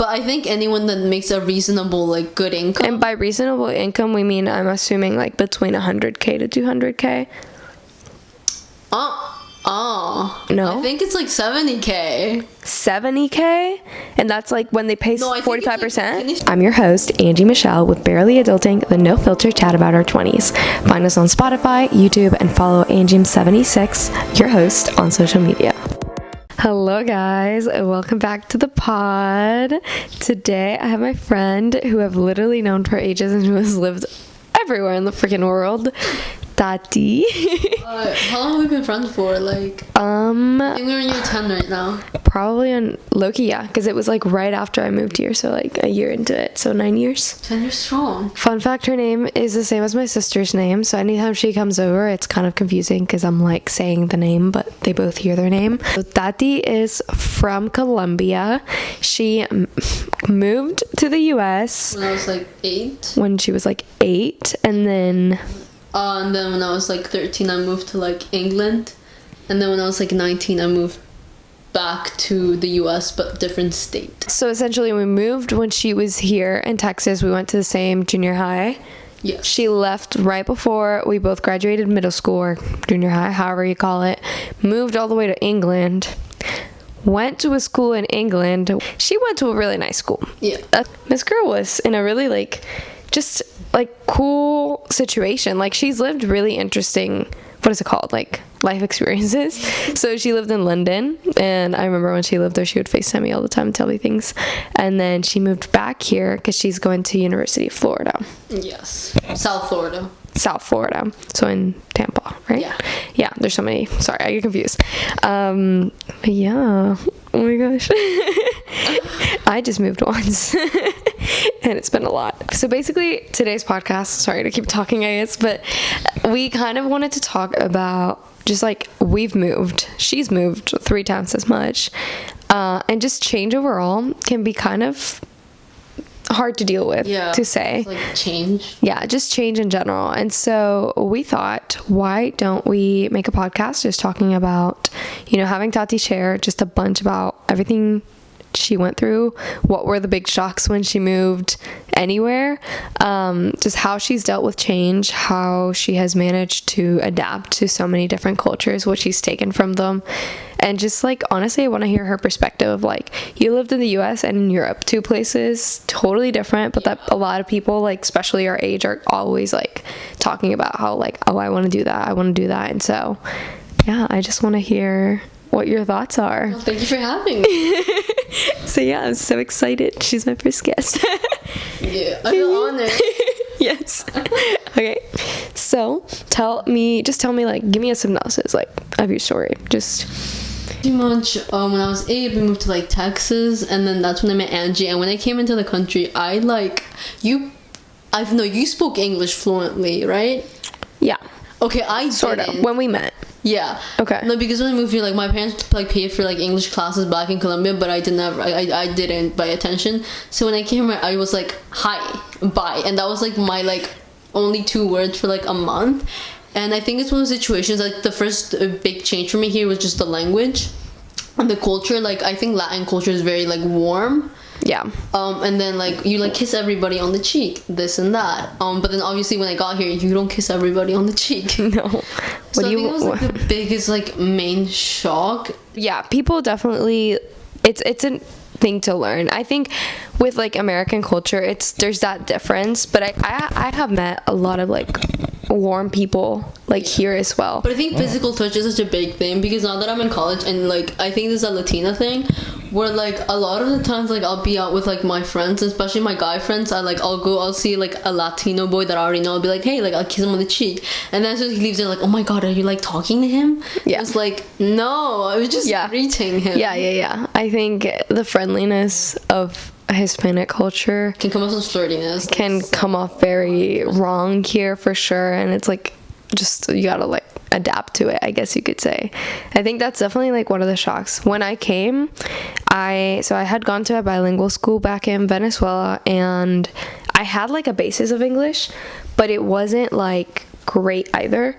But I think anyone that makes a reasonable, like, good income. And by reasonable income, we mean, I'm assuming, like, between 100K to 200K. No. I think it's like 70K. 70K? And that's like when they pay 45%? Like, I'm your host, Angie Michelle, with Barely Adulting, the no filter chat about our 20s. Find us on Spotify, YouTube, and follow Angie76, your host, on social media. Hello guys, welcome back to the pod. Today I have my friend who I've literally known for ages and who has lived everywhere in the freaking world, Tati. How long have we been friends for? Like, I think we're in year 10 right now. Probably on Loki, yeah, because it was like right after I moved here, so like a year into it, so 9 years. 10 years strong. Fun fact, her name is the same as my sister's name, so anytime she comes over, it's kind of confusing because I'm like saying the name, but they both hear their name. So Tati is from Colombia. She moved to the US when I was like 8. When she was like 8, and then when I was like 13, I moved to like England, and then when I was like 19, I moved back to the US, but different state. So essentially we moved when she was here in Texas. We went to the same junior high. Yes. She left right before we both graduated middle school or junior high, however you call it. Moved all the way to England. Went to a school in England. She went to a really nice school. Yeah. This girl was in a really just cool situation. Like, she's lived really interesting, what is it called? Like, life experiences. So she lived in London, and I remember when she lived there, she would FaceTime me all the time and tell me things. And then she moved back here because she's going to University of Florida. Yes. South Florida. So in Tampa, right? Yeah, there's so many. Sorry, I get confused. Yeah. Oh my gosh. I just moved once. And it's been a lot. So basically, today's podcast, sorry to keep talking, I guess, but we kind of wanted to talk about just like, we've moved. She's moved 3 times as much. And just change overall can be kind of hard to deal with, to say. Like change. Yeah, just change in general. And so we thought, why don't we make a podcast just talking about, having Tati share just a bunch about everything she went through, what were the big shocks when she moved anywhere, just how she's dealt with change, how she has managed to adapt to so many different cultures, what she's taken from them. And just honestly, I want to hear her perspective of you lived in the US and in Europe, 2 places totally different, but that a lot of people, especially our age, are always talking about how oh, I want to do that. And so yeah, I just want to hear what your thoughts are. Well, thank you for having me. So yeah, I'm so excited. She's my first guest. Yeah, I feel honored. Yes. Okay, so tell me, give me a synopsis of your story. Just pretty much when I was 8, we moved to Texas, and then that's when I met Angie. And when I came into the country, I know you spoke English fluently, right? Yeah. Okay, I sort didn't. of when we met. Yeah. Okay. No, because when I moved here, my parents paid for English classes back in Colombia, but I didn't pay attention. So when I came here, I was hi, bye, and that was my only 2 words for a month. And I think it's one of those situations the first big change for me here was just the language and the culture. I think Latin culture is very warm. Yeah. And then you kiss everybody on the cheek, this and that. But then obviously when I got here, you don't kiss everybody on the cheek. No. So I think it was the biggest main shock. Yeah, people definitely, it's a thing to learn. I think with American culture, there's that difference. But I have met a lot of warm people here as well. But I think physical touch is such a big thing, because now that I'm in college, and I think this is a Latina thing, where a lot of the times I'll be out with my friends, especially my guy friends. I'll see a Latino boy that I already know. I'll be hey, I'll kiss him on the cheek, and then so he leaves there oh my god, are you talking to him? Yeah. It's no, I was just greeting him. Yeah. I think the friendliness of Hispanic culture can come off as flirtiness. Can come off very wrong here for sure, and it's just you gotta adapt to it, I guess you could say. I think that's definitely one of the shocks. When I came, I had gone to a bilingual school back in Venezuela, and I had a basis of English, but it wasn't great either.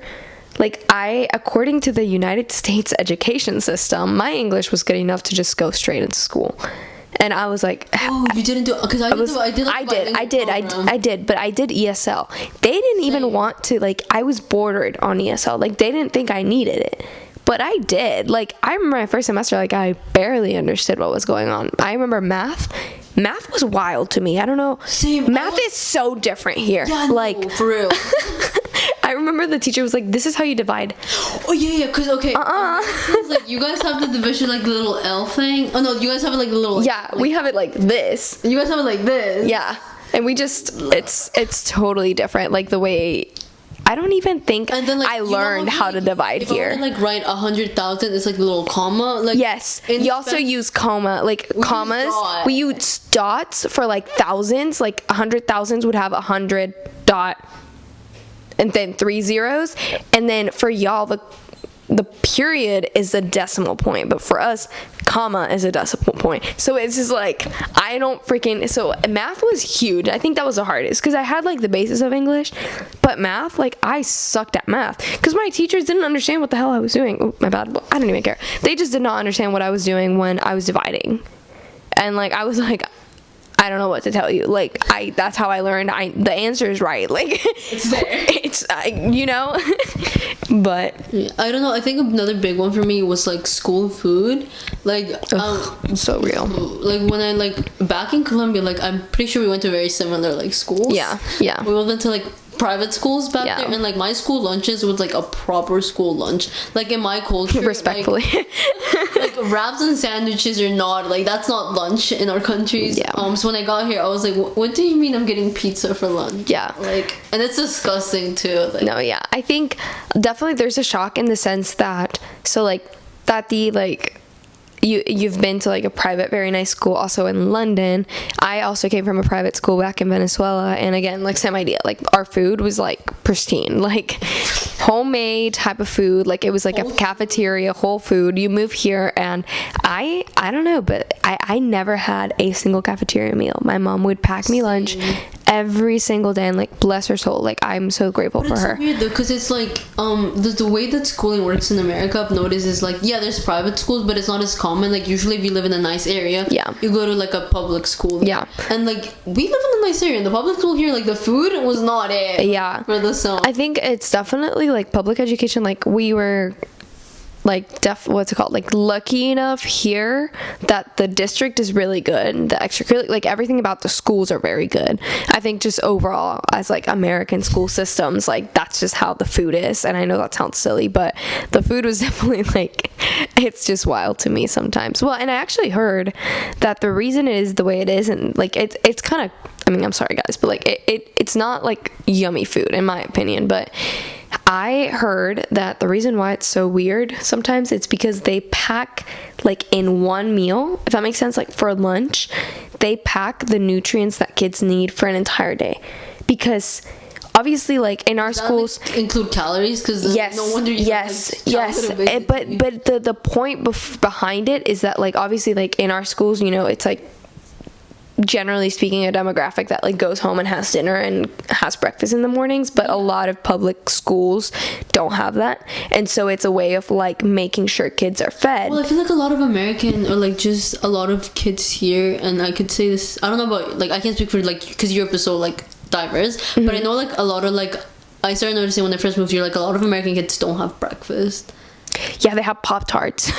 According to the United States education system, my English was good enough to just go straight into school. And I was like, oh, you didn't do it because I did, but I did ESL. They didn't even want to, like, I was bordered on ESL. Like, they didn't think I needed it, but I did. Like, I remember my first semester, like, I barely understood what was going on. I remember math was wild to me. I don't know. Same. Math is so different here. Yeah, like, no, for real. I remember the teacher was like, this is how you divide. Oh, yeah, because, okay. Like, you guys have the division, like, the little L thing. Oh, no, you guys have it, like, the little... Yeah, we have it like this. You guys have it like this. Yeah. And we just, it's totally different. Like, the way... I don't even think I learned how to divide here. If I like write 100,000, it's like the little comma. Like, yes, you also use comma, like commas. We use dots for like thousands. Like 100,000s would have 100 dot, and then 3 zeros. And then for y'all, the period is a decimal point, but for us, comma is a decimal point. So it's just like, I don't freaking... So math was huge. I think that was the hardest because I had like the basis of English, but math, like, I sucked at math because my teachers didn't understand what the hell I was doing. Oh, my bad. I don't even care. They just did not understand what I was doing when I was dividing. And like, I was like, I don't know what to tell you. Like, that's how I learned. The answer is right. Like, it's there. You know. But I don't know. I think another big one for me was like school food. Like, so real. Like when I back in Colombia, like I'm pretty sure we went to very similar like schools. Yeah. We went to like private schools back there, and like my school lunches was like a proper school lunch. Like in my culture, respectfully, like wraps and sandwiches are not like, that's not lunch in our countries. So when I got here, I was like, what do you mean I'm getting pizza for lunch? Like, and it's disgusting too. Like, no, I think definitely there's a shock in the sense that, so like Tati, like you've been to like a private very nice school also in London. I also came from a private school back in Venezuela, and again, like, same idea. Like, our food was like pristine, like homemade type of food. Like, it was like a cafeteria, whole food. You move here, and I don't know, but I never had a single cafeteria meal. My mom would pack me lunch every single day, and like, bless her soul, like, I'm so grateful for her. It's weird though, because it's like the way that schooling works in America, I've noticed, is like, yeah, there's private schools, but it's not as common. Like, usually if you live in a nice area, you go to like a public school, and like, we live in a nice area, and the public school here, like, the food was not it for the song. I think it's definitely like public education. Like, we were like what's it called, like, lucky enough here that the district is really good. The extracurricular, like, everything about the schools are very good. I think just overall as like American school systems, like, that's just how the food is. And I know that sounds silly, but the food was definitely like, it's just wild to me sometimes. Well, and I actually heard that the reason it is the way it is, and like, it's kind of, I mean, I'm sorry guys, but like, it's not like yummy food in my opinion, but I heard that the reason why it's so weird sometimes, it's because they pack like in one meal, if that makes sense, like for lunch, they pack the nutrients that kids need for an entire day. Because obviously, like, in our schools, like, include calories, because no wonder you but the point behind it is that, like, obviously, like, in our schools, you know, it's like, generally speaking, a demographic that like goes home and has dinner and has breakfast in the mornings, but a lot of public schools don't have that, and so it's a way of like making sure kids are fed. Well, I feel like a lot of American, or like just a lot of kids here, and I could say this, I don't know about, like, I can't speak for like, because Europe is so like diverse, but I know like a lot of, like, I started noticing when I first moved here, like, a lot of American kids don't have breakfast. Yeah, they have Pop-Tarts.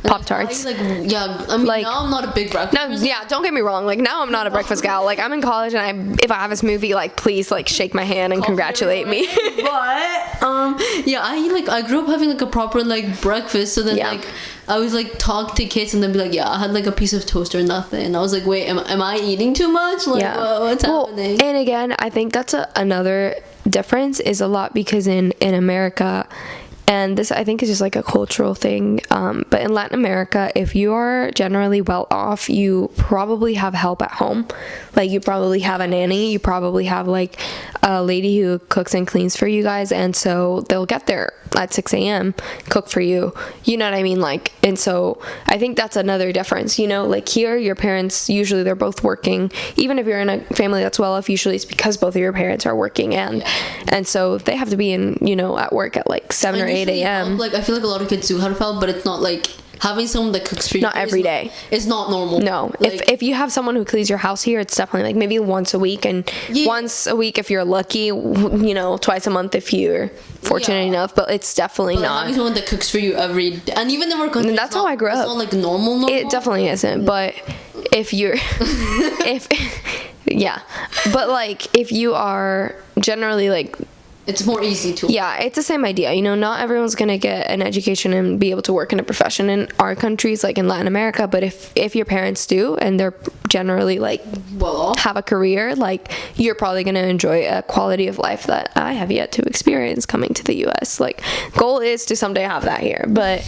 Pop-Tarts. I mean, like, now I'm not a big breakfast person. Yeah, don't get me wrong. Like, now I'm not a breakfast gal. Like, I'm in college, and if I have a smoothie, like, please, like, shake my hand and congratulate me. But, I grew up having, like, a proper, like, breakfast. So then, like, I was, like, talk to kids, and they'd be like, I had, like, a piece of toast or nothing. And I was like, wait, am I eating too much? Like, what's happening? And again, I think that's another difference, is a lot because in America, and this, I think, is just like a cultural thing. But in Latin America, if you are generally well off, you probably have help at home. Like, you probably have a nanny. You probably have like a lady who cooks and cleans for you guys. And so they'll get there at 6 a.m., cook for you. You know what I mean? Like, and so I think that's another difference. You know, like here, your parents, usually they're both working. Even if you're in a family that's well off, usually it's because both of your parents are working. And so they have to be in, you know, at work at like 7 or 8 a.m. Like, I feel like a lot of kids do have help, but it's not like having someone that cooks for you Not every day. It's not normal. No, Like, if you have someone who cleans your house here, it's definitely like maybe once a week, and once a week if you're lucky, you know, twice a month if you're fortunate enough. But it's definitely but not. having someone that cooks for you every day, and even in our country, That's how I grew up. It's not like normal. It definitely isn't. But if you're, but like if you are generally like. It's more easy to. Yeah, it's the same idea. You know, not everyone's going to get an education and be able to work in a profession in our countries, like in Latin America. But if your parents do, and they're generally like have a career, like you're probably going to enjoy a quality of life that I have yet to experience coming to the U.S. Like, goal is to someday have that here. But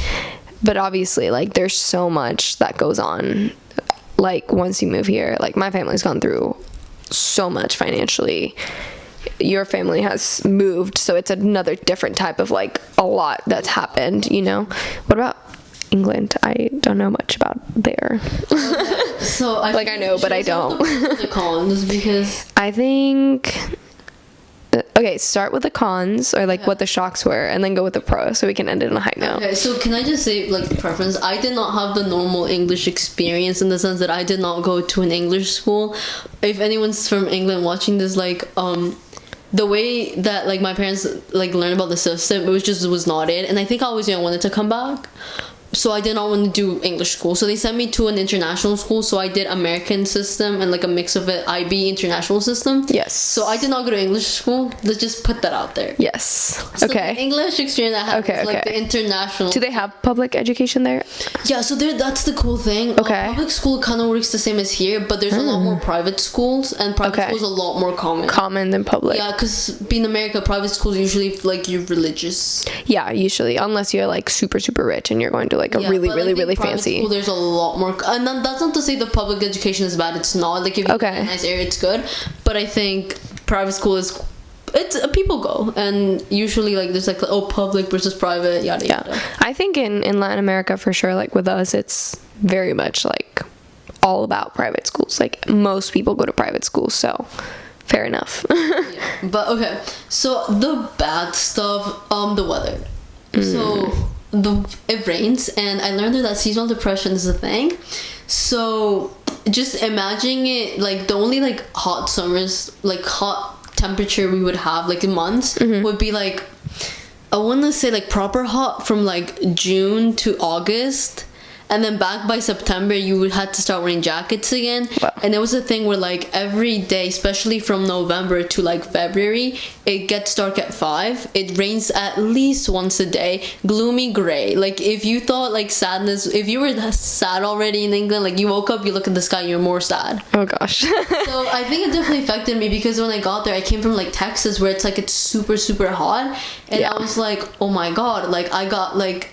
obviously, like, there's so much that goes on. Like, once you move here, like my family's gone through so much financially. Your family has moved, so it's another different type of like a lot that's happened, you know. What about England? I don't know much about there. So I know, but I don't. The cons, because I think okay, start with the cons or like what the shocks were, and then go with the pros, so we can end it on a high note. Okay, so can I just say, like, preference? I did not have the normal English experience in the sense that I did not go to an English school. If anyone's from England watching this, like, the way that like my parents like learned about the system, it was not it, and I think I always wanted to come back. So I did not want to do English school. So they sent me to an international school. So I did American system and like a mix of it, IB international system. Yes. So I did not go to English school. Let's just put that out there. Yes. So Okay. the English experience I had was like the international. Do they have public education there? Yeah, so that's the cool thing. Okay. Public school kind of works the same as here, but there's a lot more private schools, and private schools a lot more common. Common than public. Yeah, because being America, private schools usually like you're religious. Yeah, usually, unless you're like super rich and you're going to like a really fancy school, there's a lot more, and then that's not to say the public education is bad. It's not. Like if you get a nice area, it's good. But I think private school is, it's people go, and usually like there's like public versus private, yada yada. I think in Latin America for sure, like with us, it's very much like all about private schools. Like most people go to private schools, so fair enough. But okay, so the bad stuff, the weather. So it rains, and I learned that seasonal depression is a thing. So just imagining it, like the only like hot summers, like hot temperature we would have like in months would be like, I want to say like proper hot from like June to August. And then back by September, you would have to start wearing jackets again. Wow. And there was a thing where like every day, especially from November to like February, it gets dark at 5. It rains at least once a day. Gloomy gray. Like if you thought like sadness, if you were sad already in England, like you woke up, you look at the sky, you're more sad. Oh gosh. So I think it definitely affected me, because when I got there, I came from like Texas, where it's like it's super hot, and I was like, oh my god, like I got like,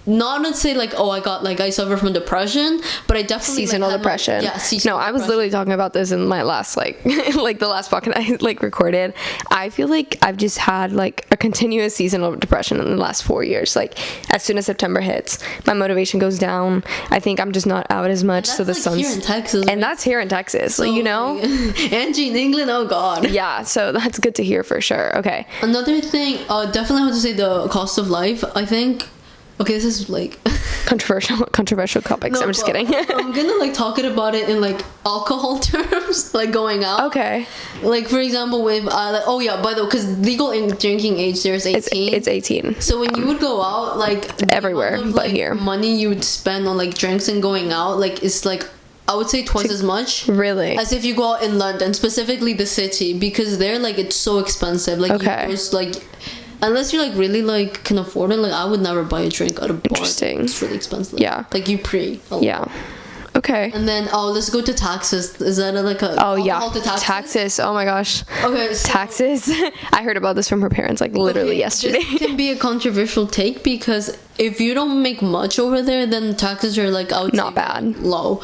not to say like, oh, I suffer from depression, but I definitely seasonal depression. Seasonal I was literally talking about this in my last like like the last podcast I like recorded. I feel like I've just had like a continuous seasonal depression in the last 4 years. Like as soon as September hits, my motivation goes down. I think I'm just not out as much, so the sun's here in Texas, and that's here in Texas, so, you know. Angie in England, oh god. Yeah, so that's good to hear for sure. Okay, another thing, definitely have to say the cost of life. I think, okay, this is like controversial topics. I'm just kidding. I'm gonna like talk about it in like alcohol terms, like going out. Okay. Like for example, with like, oh yeah, by the way, because legal drinking age there is 18. It's 18. So when you would go out, like everywhere, but here, money you would spend on like drinks and going out, like it's like, I would say twice as much. Really? As if you go out in London, specifically the city, because there like it's so expensive. Like unless you like really like can afford it, like I would never buy a drink at a bar. Interesting. It's really expensive. Yeah. Like you pre. Yeah. Okay. And then let's go to taxes. Is that like a taxes? Oh my gosh. Okay. So taxes. I heard about this from her parents like literally yesterday. This can be a controversial take, because if you don't make much over there, then taxes are like not bad, low.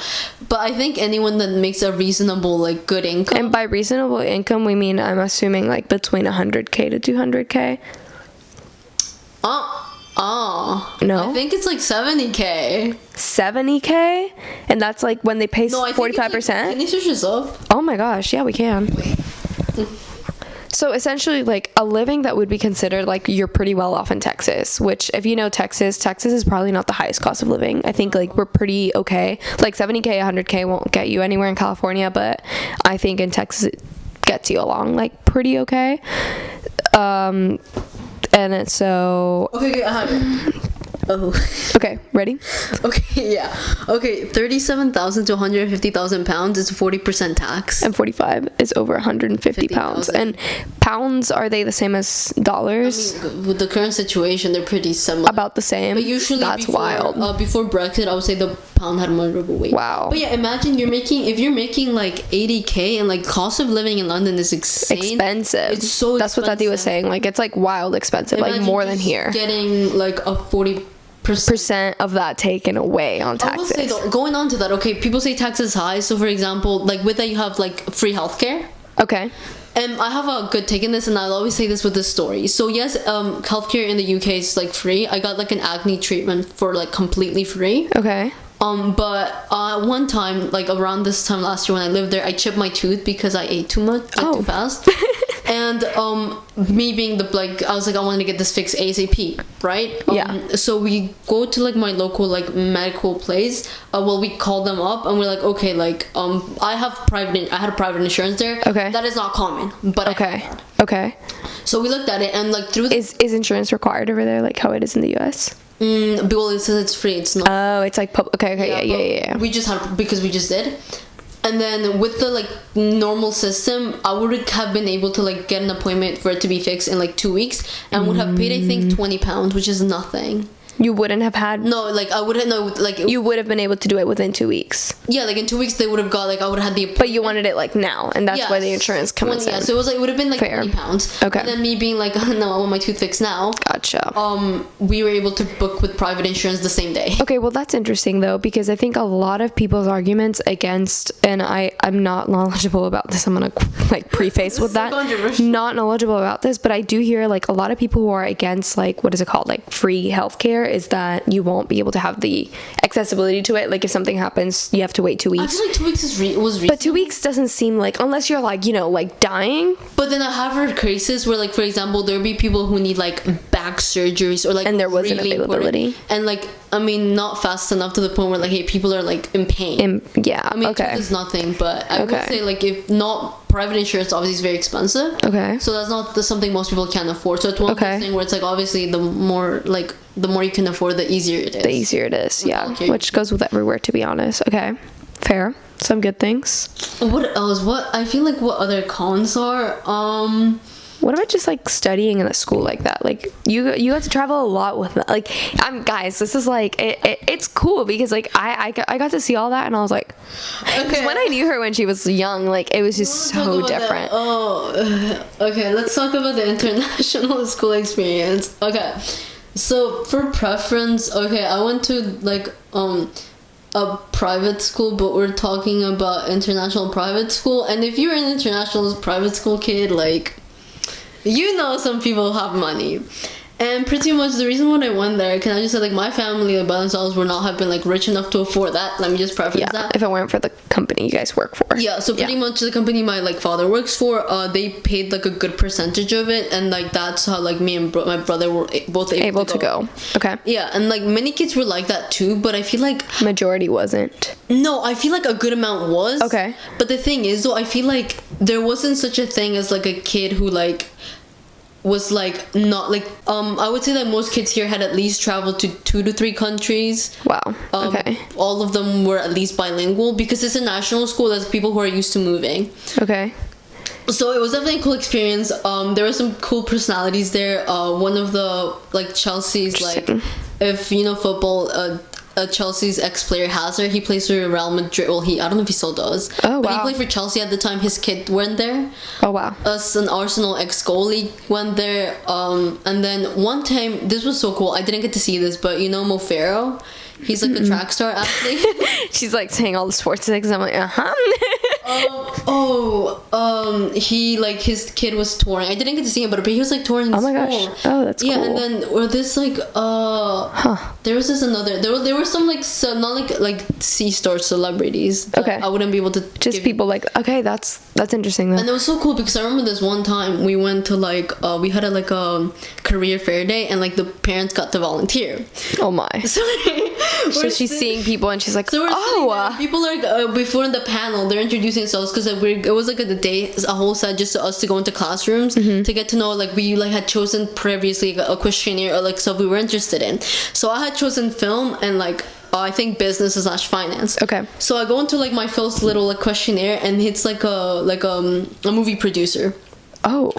But I think anyone that makes a reasonable like good income. And by reasonable income, we mean, I'm assuming like between 100K to 200K. No, I think it's like 70K. 70K, and that's like when they pay 45%. Can you search this up? Oh my gosh, yeah, we can. So essentially, like, a living that would be considered like you're pretty well off in Texas, which if you know Texas is probably not the highest cost of living. I think like we're pretty okay. Like 70K, 100K won't get you anywhere in California, but I think in Texas it gets you along like pretty okay. And it's so Okay, I have it. Oh. Okay, ready? Okay, yeah. Okay, 37,000 to 150,000 pounds is 40% tax. And 45 is over 150 pounds. 50,000. And pounds, are they the same as dollars? I mean, with the current situation, they're pretty similar. About the same. But usually, that's wild. Before Brexit, I would say the pound had more of a weight. Wow. But yeah, imagine if you're making like 80K and like cost of living in London is insane. Expensive. It's so That's expensive. what Tati was saying. Like, it's like wild expensive. Imagine like more than just here. Getting like a 40% of that taken away on I will say taxes. though, going on to that, okay, people say tax is high. So for example, like with that you have like free healthcare. Okay. And I have a good take in this, and I'll always say this with this story. So yes, healthcare in the UK is like free. I got like an acne treatment for like completely free. Okay. But one time, like around this time last year when I lived there, I chipped my tooth because I ate too much, like too fast. And me being I was like, I wanted to get this fixed ASAP, right? Yeah. So we go to like my local like medical place. We call them up and we're like, okay, like I had private insurance there. Okay. That is not common, but Okay. Okay. So we looked at it and like through Is insurance required over there, like how it is in the US? well, it says it's free. It's not. Oh, it's like okay, yeah. We just had because we just did. And then with the like normal system, I would have been able to like get an appointment for it to be fixed in like 2 weeks, and would have paid I think £20, which is nothing. You wouldn't have had. No, like I wouldn't know. Like You would have been able to do it within 2 weeks. Yeah, like in 2 weeks they would have got like I would have had the appointment. But you wanted it like now, and that's why the insurance comes in. Yeah, so it was like it would have been like Fair. £20. Okay. And then me being like, oh, no, I want my tooth fixed now. Gotcha. We were able to book with private insurance the same day. Okay, well that's interesting though, because I think a lot of people's arguments against, and I'm not knowledgeable about this, I'm gonna like preface with that, not knowledgeable about this, but I do hear like a lot of people who are against like, what is it called, like free healthcare, is that you won't be able to have the accessibility to it. Like if something happens, you have to wait 2 weeks. I feel like 2 weeks was reasonable. But 2 weeks doesn't seem like, unless you're like, you know, like dying. But then I have heard cases where, like, for example, there would be people who need like back surgeries or like, And there wasn't really availability. important. And like, I mean, not fast enough to the point where like, hey, people are like in pain. Yeah. I mean, okay. it's nothing, but I would Okay. say like, if not, private insurance obviously is very expensive. Okay. So that's not something most people can afford. So it's one of those things where it's like, obviously, the more you can afford, the easier it is. The easier it is, yeah. Okay. Which goes with everywhere, to be honest. Okay. Fair. Some good things. What else? I feel like what other cons are? What about just like studying in a school like that? Like you have to travel a lot with that. Like guys, this is like it's cool because like I got to see all that and I was like, because when I knew her when she was young, like it was just so different. Okay, let's talk about the international school experience. Okay, so for preference, okay, I went to like a private school, but we're talking about international private school, and if you're an international private school kid, like, you know, some people have money. And pretty much the reason why I went there, can I just say, like, my family by themselves would not have been, like, rich enough to afford that. Let me just preface that. If it weren't for the company you guys work for. Yeah, so pretty much the company my, like, father works for, they paid, like, a good percentage of it. And, like, that's how, like, me and my brother were both able to go. Okay. Yeah, and, like, many kids were like that, too. But I feel like... Majority wasn't. No, I feel like a good amount was. Okay. But the thing is, though, I feel like there wasn't such a thing as, like, a kid who, like... was like not like I would say that most kids here had at least traveled to 2 to 3 countries. Wow. Okay. All of them were at least bilingual because it's a national school. That's people who are used to moving. Okay. So it was definitely a cool experience. There were some cool personalities there. One of the like Chelsea's, like, if you know football, Chelsea's ex-player Hazard, he plays for Real Madrid. Well, I don't know if he still does. Oh, but wow. he played for Chelsea at the time. His kid went there. Oh, wow. An Arsenal ex-goalie went there. And then one time, this was so cool. I didn't get to see this, but you know Mo Farah? He's like a track star athlete. She's like saying all the sports things. I'm like, he like his kid was touring. I didn't get to see him, but he was like touring in Oh my school. gosh. Oh, that's cool. Yeah, and then or this like there was this another there were some like not like C-star celebrities that Okay. I wouldn't be able to Just people like, okay, that's interesting though. and it was so cool because I remember this one time we went to like we had a career fair day, and like the parents got to volunteer. Oh my. So She's seeing people and she's like, so we're sitting there, people are before in the panel they're introducing themselves because it was like a whole set just to us to go into classrooms to get to know, like we like had chosen previously a questionnaire or like stuff we were interested in. So I had chosen film and like I think business / finance. Okay. So I go into like my first little like questionnaire, and it's like a movie producer. Oh.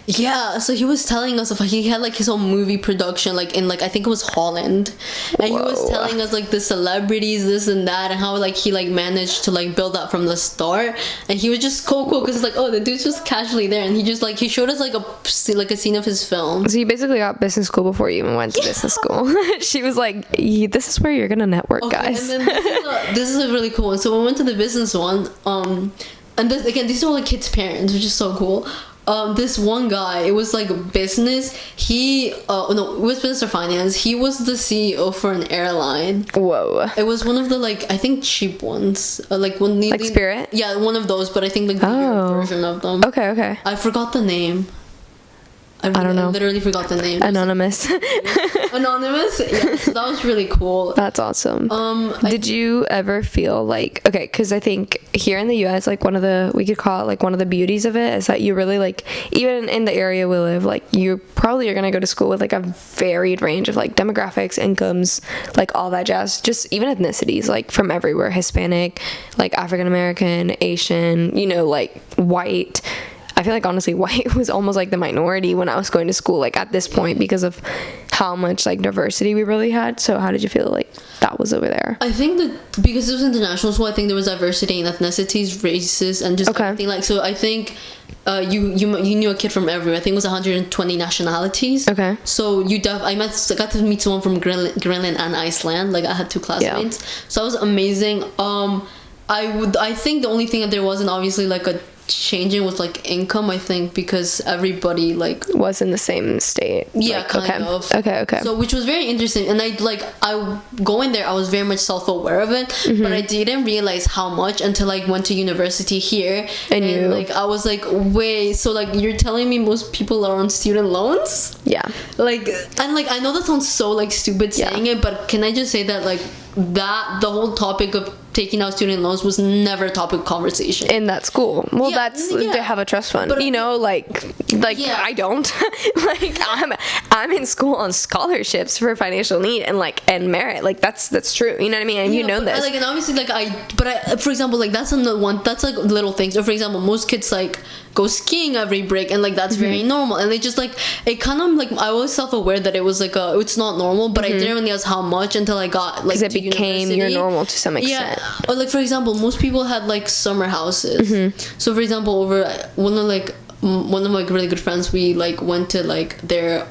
Yeah, so he was telling us he had like his own movie production like in like I think it was Holland, and he was telling us like the celebrities, this and that, and how like he like managed to like build that from the start. And he was just cool because it's like, oh, the dude's just casually there, and he showed us like a scene of his film. So you basically got business school before you even went to business school. She was like, this is where you're gonna network, guys. And then this is a really cool one. So we went to the business one, and this, again, these are all like kids' parents, which is so cool. This one guy, it was like business. He it was business or finance. He was the CEO for an airline. Whoa. It was one of the like I think cheap ones, like Spirit. Yeah, one of those, but I think like the Europe version of them. Okay. I forgot the name. I don't know. I literally forgot the name. Anonymous. Anonymous. Yeah, so that was really cool. That's awesome. Did you ever feel like, okay, because I think here in the U.S., like we could call it like one of the beauties of it is that you really like, even in the area we live, like you probably are gonna go to school with like a varied range of like demographics, incomes, like all that jazz. Just even ethnicities, like from everywhere, Hispanic, like African American, Asian, like white. I feel like honestly white was almost like the minority when I was going to school, like at this point, because of how much like diversity we really had. So how did you feel like that was over there? I think that because it was international school, I think there was diversity in ethnicities, races, and just everything. Like, so I think you knew a kid from everywhere. I think it was 120 nationalities. Okay. So I got to meet someone from Greenland and Iceland. Like I had 2 classmates. Yeah. So that was amazing. I think the only thing that there wasn't obviously like a changing with like income, I think, because everybody like was in the same state. Yeah, like, kind of. Okay. So which was very interesting, and I going there, I was very much self-aware of it, but I didn't realize how much until I went to university here, and like I was like, wait, so like you're telling me most people are on student loans? Yeah. Like, and like I know that sounds so like stupid saying it, but can I just say that like that the whole topic of taking out student loans was never a topic of conversation in that school. Well, they have a trust fund, but, like I don't. Like I'm in school on scholarships for financial need and merit. Like that's true. You know what I mean? And you know this. Like, and obviously like for example, like that's like little things. Or for example, most kids like go skiing every break, and like that's very normal. And they just like it kind of like I was self-aware that it was like it's not normal, but I didn't realize how much until I got like it became your normal to some extent. Yeah. Or like for example, most people had like summer houses. So for example, over one of my really good friends, we like went to like their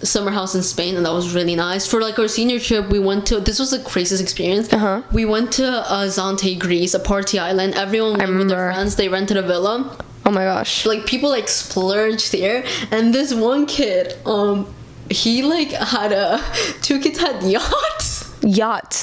summer house in Spain, and that was really nice. For like our senior trip, we went to, this was the craziest experience. We went to Zante, Greece, a party island. Everyone went with their friends. They rented a villa. Oh my gosh. Like people like splurged there, and this one kid he like had 2 kids had yachts.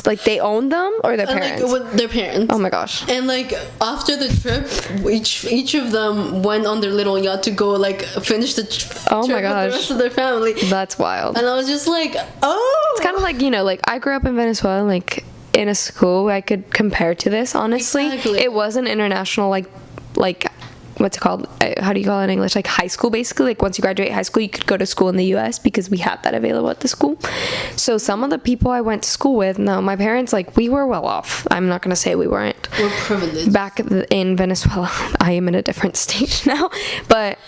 Like they owned them, or their parents? Like, with their parents. Oh my gosh. And like after the trip, each of them went on their little yacht to go like finish the trip my gosh. with the rest of their family. That's wild. And I was just like, oh. It's kind of like, like I grew up in Venezuela, like in a school I could compare to this, honestly. Exactly. It was an international like what's it called? How do you call it in English? Like high school, basically. Like once you graduate high school, you could go to school in the U.S. because we had that available at the school. So some of the people I went to school with, no, my parents, like we were well off. I'm not going to say we weren't. We're privileged. Back in Venezuela, I am in a different state now. But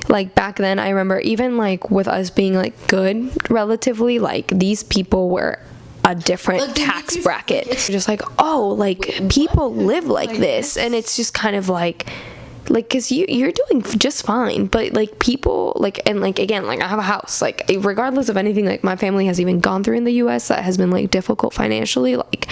like back then, I remember even like with us being like good relatively, like these people were a different tax bracket. It's just like, oh, like people live like this, and it's just kind of like like, because you're doing just fine, but like people like, and like again, like I have a house, like regardless of anything like my family has even gone through in the US that has been like difficult financially, like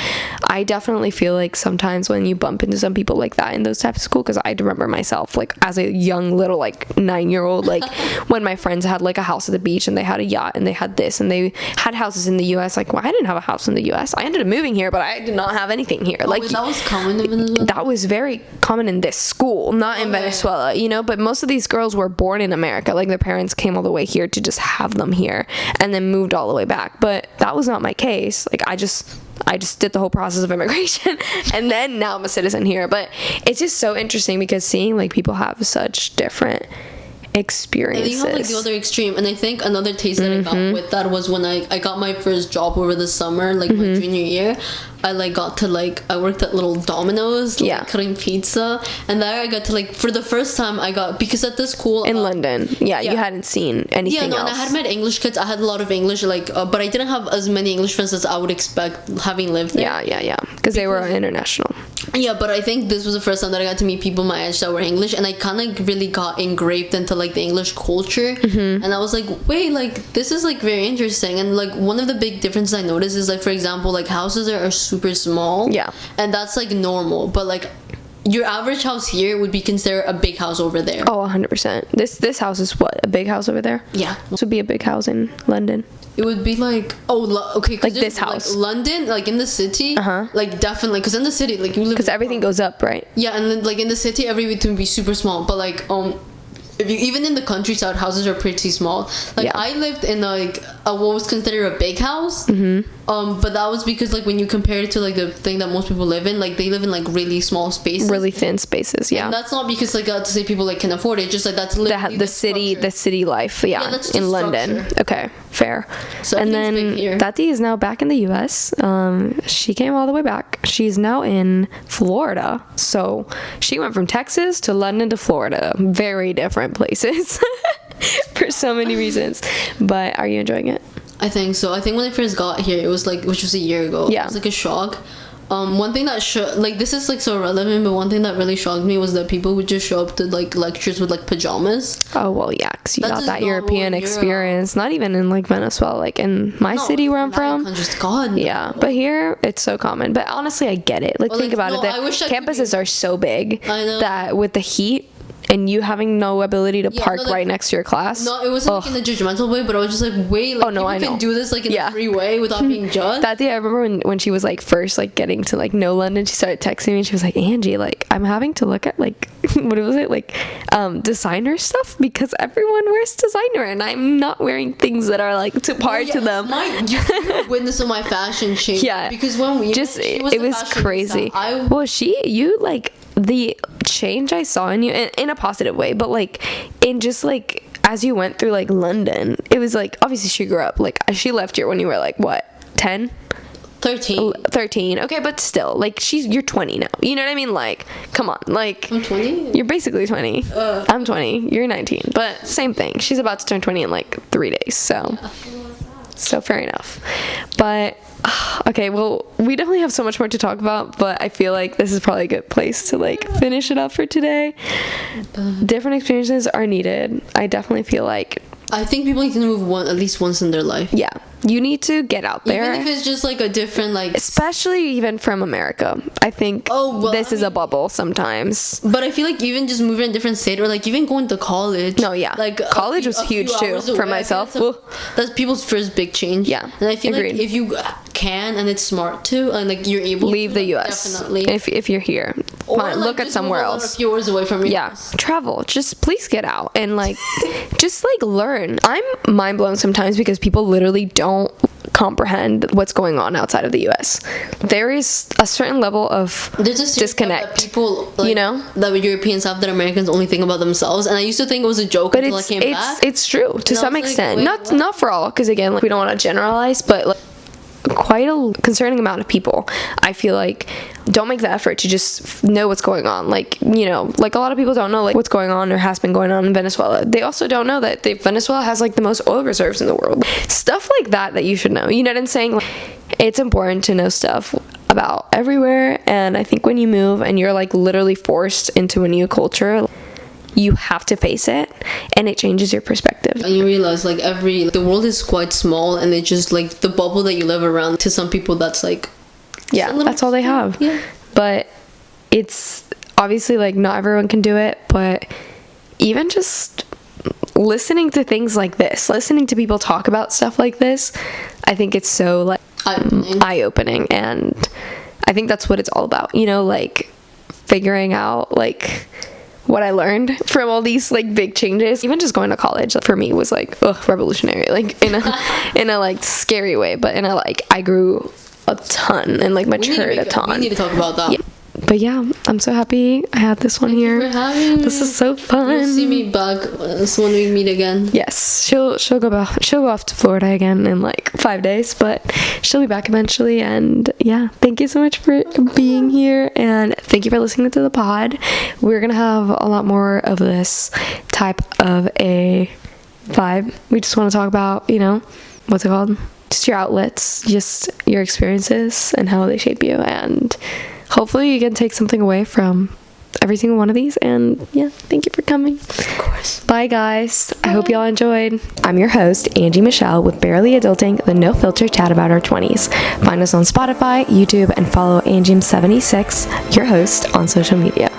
I definitely feel like sometimes when you bump into some people like that in those types of school, because I remember myself like as a young little like 9-year-old, like when my friends had like a house at the beach and they had a yacht and they had this and they had houses in the US, like, well, I didn't have a house in the US. I ended up moving here, but I did not have anything here. Like, that was common in Venezuela? That was very common in this school, not in Venezuela, you know, but most of these girls were born in America. Like, their parents came all the way here to just have them here and then moved all the way back. But that was not my case. Like, I just did the whole process of immigration and then now I'm a citizen here. But it's just so interesting because seeing like people have such different experiences. You have like the other extreme, and I think another taste that I got with that was when I got my first job over the summer, like my junior year. I like got to like, I worked at little Domino's, like cutting pizza, and there I got to like, for the first time I got, because at this school in London, you hadn't seen anything else. And I had met English kids. I had a lot of English, like, but I didn't have as many English friends as I would expect having lived there. Because they were international. Yeah, but I think this was the first time that I got to meet people my age that were English, and I kind of really got engraved into like the English culture, and I was like, wait, like this is like very interesting. And like one of the big differences I noticed is like, for example, like houses are super small, and that's like normal, but like your average house here would be considered a big house over there. 100%. This house is what, a big house over there? Yeah, this would be a big house in London. It would be like, okay, like this house, like London, like in the city, like definitely, because in the city, like you live, because everything goes up, right? Yeah, and then like in the city, everything would be super small. But like if you, even in the countryside, houses are pretty small. Like I lived in like what was considered a big house, but that was because like when you compare it to like the thing that most people live in, like they live in like really small spaces, really thin spaces. And that's not because like to say people like can afford it, just like that's literally the city life. That's in London. Okay, fair. So and then Tati is now back in the US. She came all the way back. She's now in Florida. So she went from Texas to London to Florida. Very different places for so many reasons. But are you enjoying it? I think so. I think when I first got here, it was like, which was a year ago, it was like a shock. One thing that like this is like so relevant, but one thing that really shocked me was that people would just show up to like lectures with like pajamas. Oh well, yeah, because you got that European experience. Not even in like Venezuela, like in my city where I'm from. But here it's so common. But honestly, I get it. Like think about it. The campuses are so big that with the heat and you having no ability to park right next to your class. No, it wasn't like in a judgmental way, but I was just like, wait, like I can do this like in a free way without being judged. That day, I remember when she was like first like getting to like know London, she started texting me and she was like, Angie, like I'm having to look at like what was it, like designer stuff because everyone wears designer and I'm not wearing things that are like to par to them. You witness of my fashion change. Because when we it was crazy. You like the change I saw in you in a positive way, but like in just like as you went through like London, it was like obviously she grew up, like she left here when you were like what, 10? 13. Okay, but still like you're 20 now, you know what I mean? Like come on, like I'm 20. You're basically 20. I'm 20, you're 19, but same thing. She's about to turn 20 in like 3 days, so fair enough. But okay, well, we definitely have so much more to talk about, but I feel like this is probably a good place to like finish it up for today. Different experiences are needed. I definitely feel like I think people need to move at least once in their life. Yeah. You need to get out there. Even if it's just like a different like... Especially even from America. I think this is a bubble sometimes. But I feel like even just moving in a different state or like even going to college. No, yeah. Like college was huge too for myself. That's people's first big change. Yeah. And I feel like if you can and it's smart to and like you're able leave to, the US. Definitely. If you're here. Or fine, like, look at somewhere else. A few hours away from you. Yeah. Travel. Just please get out and like just like learn. I'm mind blown sometimes because people literally don't comprehend what's going on outside of the US. There is a certain level of disconnect. That people, like, you know, that Europeans have that Americans only think about themselves, and I used to think it was a joke until I came back. It's true to some extent. Not for all, because again, like, we don't want to generalize, but like, quite a concerning amount of people, I feel like, don't make the effort to just know what's going on. Like, you know, like a lot of people don't know like what's going on or has been going on in Venezuela. They also don't know that Venezuela has like the most oil reserves in the world. Stuff like that you should know. You know what I'm saying? Like, it's important to know stuff about everywhere, and I think when you move and you're like literally forced into a new culture, you have to face it, and it changes your perspective. And you realize like the world is quite small, and it's just like the bubble that you live around. To some people, that's like that's all they have. Yeah. But it's obviously like not everyone can do it, but even just listening to things like this, listening to people talk about stuff like this, I think it's so like eye-opening, and I think that's what it's all about, you know, like figuring out like what I learned from all these like big changes. Even just going to college for me was like revolutionary, like in a like scary way, but in a like I grew a ton and like matured a ton. We need to talk about that. Yeah. But yeah, I'm so happy I had this one here. Thank you for having me. This is so fun. You'll see me back when we meet again. Yes, she'll go off to Florida again in like 5 days, but she'll be back eventually. And yeah, thank you so much for being here, and thank you for listening to the pod. We're gonna have a lot more of this type of a vibe. We just want to talk about, you know, what's it called? Just your outlets, just your experiences and how they shape you, and hopefully you can take something away from every single one of these. And yeah, thank you for coming. Of course. Bye guys. I hope y'all enjoyed. I'm your host, Angie Michelle, with Barely Adulting, the no filter chat about our 20s. Find us on Spotify, YouTube, and follow Angie76, your host, on social media.